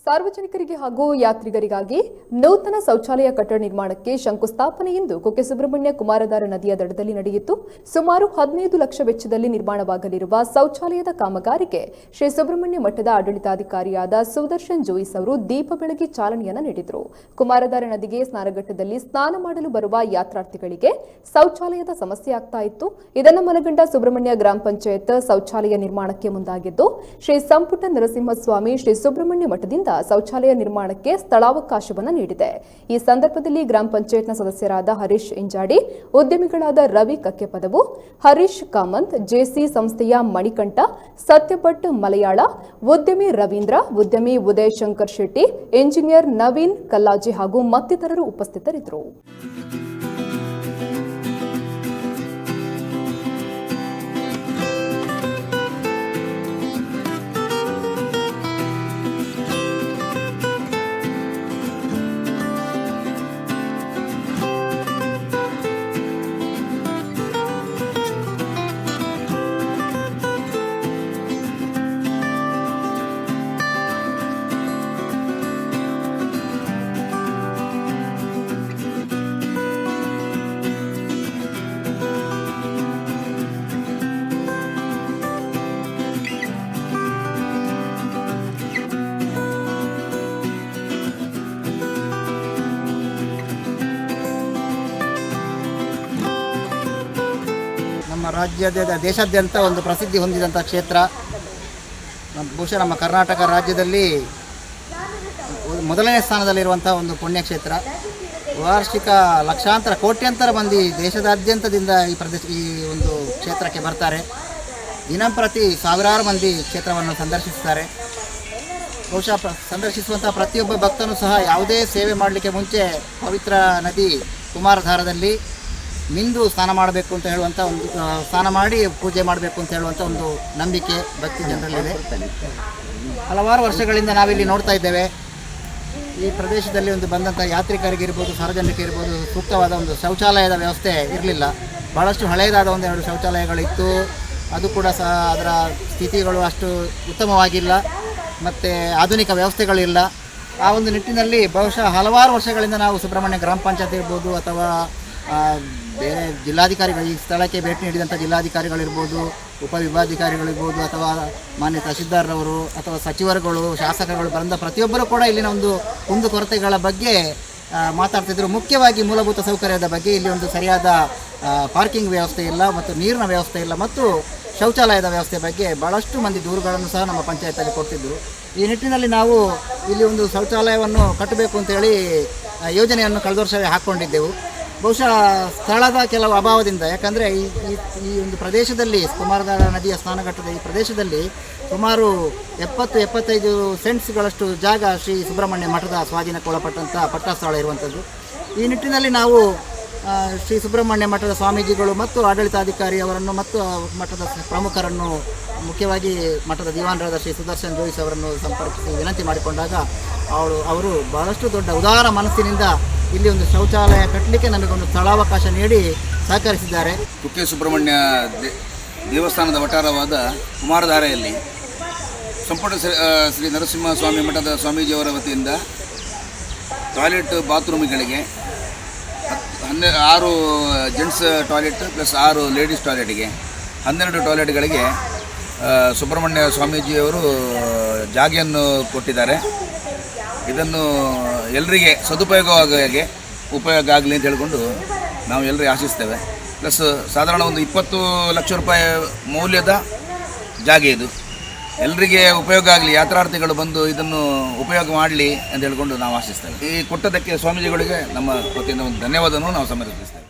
ಸಾರ್ವಜನಿಕರಿಗೆ ಹಾಗೂ ಯಾತ್ರಿಕರಿಗಾಗಿ ನೂತನ ಶೌಚಾಲಯ ಕಟ್ಟಡ ನಿರ್ಮಾಣಕ್ಕೆ ಶಂಕುಸ್ಥಾಪನೆ ಇಂದು ಕುಕ್ಕೆ ಸುಬ್ರಹ್ಮಣ್ಯ ಕುಮಾರಧಾರ ನದಿಯ ದಡದಲ್ಲಿ ನಡೆಯಿತು. ಸುಮಾರು 15 ಲಕ್ಷ ವೆಚ್ಚದಲ್ಲಿ ನಿರ್ಮಾಣವಾಗಲಿರುವ ಶೌಚಾಲಯದ ಕಾಮಗಾರಿಗೆ ಶ್ರೀ ಸುಬ್ರಹ್ಮಣ್ಯ ಮಠದ ಆಡಳಿತಾಧಿಕಾರಿಯಾದ ಸುದರ್ಶನ್ ಜೋಯಿಸ್ ಅವರು ದೀಪ ಬೆಳಗಿ ಚಾಲನೆಯನ್ನು ನೀಡಿದರು. ಕುಮಾರಧಾರ ನದಿಗೆ ಸ್ನಾನಘಟ್ಟದಲ್ಲಿ ಸ್ನಾನ ಮಾಡಲು ಬರುವ ಯಾತ್ರಾರ್ಥಿಗಳಿಗೆ ಶೌಚಾಲಯದ ಸಮಸ್ಯೆ ಆಗ್ತಾ ಇತ್ತು. ಇದನ್ನು ಮನಗಂಡ ಸುಬ್ರಹ್ಮಣ್ಯ ಗ್ರಾಮ ಪಂಚಾಯತ್ ಶೌಚಾಲಯ ನಿರ್ಮಾಣಕ್ಕೆ ಮುಂದಾಗಿದ್ದು, ಶ್ರೀ ಸಂಪುಟ ನರಸಿಂಹಸ್ವಾಮಿ ಶ್ರೀ ಸುಬ್ರಹ್ಮಣ್ಯ ಮಠದಿಂದ ಶೌಚಾಲಯ ನಿರ್ಮಾಣಕ್ಕೆ ಸ್ಥಳಾವಕಾಶವನ್ನು ನೀಡಿದೆ. ಈ ಸಂದರ್ಭದಲ್ಲಿ ಗ್ರಾಮ ಪಂಚಾಯತ್ನ ಸದಸ್ಯರಾದ ಹರೀಶ್ ಇಂಜಾಡಿ, ಉದ್ಯಮಿಗಳಾದ ರವಿ ಕಕ್ಕೆಪದವು, ಹರೀಶ್ ಕಾಮಂತ್, ಜೆಸಿ ಸಂಸ್ಥೆಯ ಮಣಿಕಂಠ, ಸತ್ಯಭಟ್ ಮಲಯಾಳ, ಉದ್ಯಮಿ ರವೀಂದ್ರ, ಉದ್ಯಮಿ ಉದಯ್ ಶಂಕರ್ ಶೆಟ್ಟಿ, ಎಂಜಿನಿಯರ್ ನವೀನ್ ಕಲ್ಲಾಜಿ ಹಾಗೂ ಮತ್ತಿತರರು ಉಪಸ್ಥಿತರಿದ್ದರು. ನಮ್ಮ ರಾಜ್ಯದ ದೇಶಾದ್ಯಂತ ಒಂದು ಪ್ರಸಿದ್ಧಿ ಹೊಂದಿದಂಥ ಕ್ಷೇತ್ರ. ಬಹುಶಃ ನಮ್ಮ ಕರ್ನಾಟಕ ರಾಜ್ಯದಲ್ಲಿ ಮೊದಲನೇ ಸ್ಥಾನದಲ್ಲಿರುವಂಥ ಒಂದು ಪುಣ್ಯಕ್ಷೇತ್ರ. ವಾರ್ಷಿಕ ಲಕ್ಷಾಂತರ ಕೋಟ್ಯಾಂತರ ಮಂದಿ ದೇಶದಾದ್ಯಂತದಿಂದ ಈ ಒಂದು ಕ್ಷೇತ್ರಕ್ಕೆ ಬರ್ತಾರೆ. ದಿನಂಪ್ರತಿ ಸಾವಿರಾರು ಮಂದಿ ಕ್ಷೇತ್ರವನ್ನು ಸಂದರ್ಶಿಸ್ತಾರೆ. ಬಹುಶಃ ಸಂದರ್ಶಿಸುವಂಥ ಪ್ರತಿಯೊಬ್ಬ ಭಕ್ತನೂ ಸಹ ಯಾವುದೇ ಸೇವೆ ಮಾಡಲಿಕ್ಕೆ ಮುಂಚೆ ಪವಿತ್ರ ನದಿ ಕುಮಾರಧಾರದಲ್ಲಿ ಮಿಂದು ಸ್ನಾನ ಮಾಡಬೇಕು ಅಂತ ಹೇಳುವಂಥ ಒಂದು ಸ್ನಾನ ಮಾಡಿ ಪೂಜೆ ಮಾಡಬೇಕು ಅಂತ ಹೇಳುವಂಥ ಒಂದು ನಂಬಿಕೆ ಭಕ್ತಿ ಜನರಲ್ಲಿದೆ. ಹಲವಾರು ವರ್ಷಗಳಿಂದ ನಾವಿಲ್ಲಿ ನೋಡ್ತಾ ಇದ್ದೇವೆ, ಈ ಪ್ರದೇಶದಲ್ಲಿ ಒಂದು ಬಂದಂಥ ಯಾತ್ರಿಕರಿಗಿರ್ಬೋದು, ಸಾರ್ವಜನಿಕರಿರ್ಬೋದು, ಸೂಕ್ತವಾದ ಒಂದು ಶೌಚಾಲಯದ ವ್ಯವಸ್ಥೆ ಇರಲಿಲ್ಲ. ಭಾಳಷ್ಟು ಹಳೆಯದಾದ ಒಂದೆರಡು ಶೌಚಾಲಯಗಳಿತ್ತು, ಅದು ಕೂಡ ಸಹ ಅದರ ಸ್ಥಿತಿಗಳು ಅಷ್ಟು ಉತ್ತಮವಾಗಿಲ್ಲ ಮತ್ತು ಆಧುನಿಕ ವ್ಯವಸ್ಥೆಗಳಿಲ್ಲ. ಆ ಒಂದು ನಿಟ್ಟಿನಲ್ಲಿ ಬಹುಶಃ ಹಲವಾರು ವರ್ಷಗಳಿಂದ ನಾವು ಸುಬ್ರಹ್ಮಣ್ಯ ಗ್ರಾಮ ಪಂಚಾಯತ್ ಇರ್ಬೋದು ಅಥವಾ ಬೇರೆ ಜಿಲ್ಲಾಧಿಕಾರಿಗಳು, ಈ ಸ್ಥಳಕ್ಕೆ ಭೇಟಿ ನೀಡಿದಂಥ ಜಿಲ್ಲಾಧಿಕಾರಿಗಳಿರ್ಬೋದು, ಉಪವಿಭಾಗಾಧಿಕಾರಿಗಳಿರ್ಬೋದು ಅಥವಾ ಮಾನ್ಯ ತಹಶೀಲ್ದಾರ್ರವರು ಅಥವಾ ಸಚಿವರುಗಳು, ಶಾಸಕರುಗಳು ಬಂದ ಪ್ರತಿಯೊಬ್ಬರೂ ಕೂಡ ಇಲ್ಲಿನ ಒಂದು ಕುಂದುಕೊರತೆಗಳ ಬಗ್ಗೆ ಮಾತಾಡ್ತಿದ್ರು. ಮುಖ್ಯವಾಗಿ ಮೂಲಭೂತ ಸೌಕರ್ಯದ ಬಗ್ಗೆ ಇಲ್ಲಿ ಒಂದು ಸರಿಯಾದ ಪಾರ್ಕಿಂಗ್ ವ್ಯವಸ್ಥೆ ಇಲ್ಲ ಮತ್ತು ನೀರಿನ ವ್ಯವಸ್ಥೆ ಇಲ್ಲ ಮತ್ತು ಶೌಚಾಲಯದ ವ್ಯವಸ್ಥೆ ಬಗ್ಗೆ ಭಾಳಷ್ಟು ಮಂದಿ ದೂರುಗಳನ್ನು ಸಹ ನಮ್ಮ ಪಂಚಾಯತಲ್ಲಿ ಕೊಡ್ತಿದ್ದರು. ಈ ನಿಟ್ಟಿನಲ್ಲಿ ನಾವು ಇಲ್ಲಿ ಒಂದು ಶೌಚಾಲಯವನ್ನು ಕಟ್ಟಬೇಕು ಅಂತೇಳಿ ಯೋಜನೆಯನ್ನು ಕಳೆದ ವರ್ಷವೇ ಹಾಕ್ಕೊಂಡಿದ್ದೆವು. ಬಹುಶಃ ಸ್ಥಳದ ಕೆಲವು ಅಭಾವದಿಂದ, ಯಾಕಂದರೆ ಈ ಒಂದು ಪ್ರದೇಶದಲ್ಲಿ ಕುಮಾರಧಾರ ನದಿಯ ಸ್ನಾನಘಟ್ಟದ ಈ ಪ್ರದೇಶದಲ್ಲಿ ಸುಮಾರು 70-75 ಸೆಂಟ್ಸ್ಗಳಷ್ಟು ಜಾಗ ಶ್ರೀ ಸುಬ್ರಹ್ಮಣ್ಯ ಮಠದ ಸ್ವಾಧೀನಕ್ಕೊಳಪಟ್ಟಂಥ ಪಟ್ಟಸ್ಥಳ ಇರುವಂಥದ್ದು. ಈ ನಿಟ್ಟಿನಲ್ಲಿ ನಾವು ಶ್ರೀ ಸುಬ್ರಹ್ಮಣ್ಯ ಮಠದ ಸ್ವಾಮೀಜಿಗಳು ಮತ್ತು ಆಡಳಿತಾಧಿಕಾರಿ ಅವರನ್ನು ಮತ್ತು ಮಠದ ಪ್ರಮುಖರನ್ನು, ಮುಖ್ಯವಾಗಿ ಮಠದ ದಿವಾನರಾದ ಶ್ರೀ ಸುದರ್ಶನ್ ಜೋಯಿಸ್ ಅವರನ್ನು ಸಂಪರ್ಕಿಸಿ ವಿನಂತಿ ಮಾಡಿಕೊಂಡಾಗ ಅವರು ಬಹಳಷ್ಟು ದೊಡ್ಡ ಉದಾರ ಮನಸ್ಸಿನಿಂದ ಇಲ್ಲಿ ಒಂದು ಶೌಚಾಲಯ ಕಟ್ಟಲಿಕ್ಕೆ ನಮಗೊಂದು ಸ್ಥಳಾವಕಾಶ ನೀಡಿ ಸಹಕರಿಸಿದ್ದಾರೆ. ಕುಕ್ಕೆ ಸುಬ್ರಹ್ಮಣ್ಯ ದೇವಸ್ಥಾನದ ವಠಾರವಾದ ಕುಮಾರಧಾರೆಯಲ್ಲಿ ಸಂಪುಟ ಶ್ರೀ ನರಸಿಂಹಸ್ವಾಮಿ ಮಠದ ಸ್ವಾಮೀಜಿಯವರ ವತಿಯಿಂದ ಟಾಯ್ಲೆಟ್ ಬಾತ್ರೂಮ್ಗಳಿಗೆ 6 ಜೆಂಟ್ಸ್ ಟಾಯ್ಲೆಟ್ ಪ್ಲಸ್ 6 ಲೇಡೀಸ್ ಟಾಯ್ಲೆಟ್ಗೆ 12 ಟಾಯ್ಲೆಟ್ಗಳಿಗೆ ಸುಬ್ರಹ್ಮಣ್ಯ ಸ್ವಾಮೀಜಿಯವರು ಜಾಗೆಯನ್ನು ಕೊಟ್ಟಿದ್ದಾರೆ. ಇದನ್ನು ಎಲ್ಲರಿಗೆ ಉಪಯೋಗ ಆಗಲಿ ಅಂತ ಹೇಳಿಕೊಂಡು ನಾವು ಎಲ್ಲರಿಗೆ ಆಶಿಸ್ತೇವೆ. ಪ್ಲಸ್ ಸಾಧಾರಣ ಒಂದು 20 ಲಕ್ಷ ರೂಪಾಯಿ ಮೌಲ್ಯದ ಜಾಗೆ ಇದು. ಎಲ್ಲರಿಗೆ ಉಪಯೋಗ ಆಗಲಿ, ಯಾತ್ರಾರ್ಥಿಗಳು ಬಂದು ಇದನ್ನು ಉಪಯೋಗ ಮಾಡಲಿ ಅಂತ ಹೇಳಿಕೊಂಡು ನಾವು ಆಶಿಸ್ತೇವೆ. ಈ ಕೊಟ್ಟದಕ್ಕೆ ಸ್ವಾಮೀಜಿಗಳಿಗೆ ನಮ್ಮ ವತಿಯಿಂದ ಒಂದು ಧನ್ಯವಾದವನ್ನು ನಾವು ಸಮರ್ಪಿಸ್ತೇವೆ.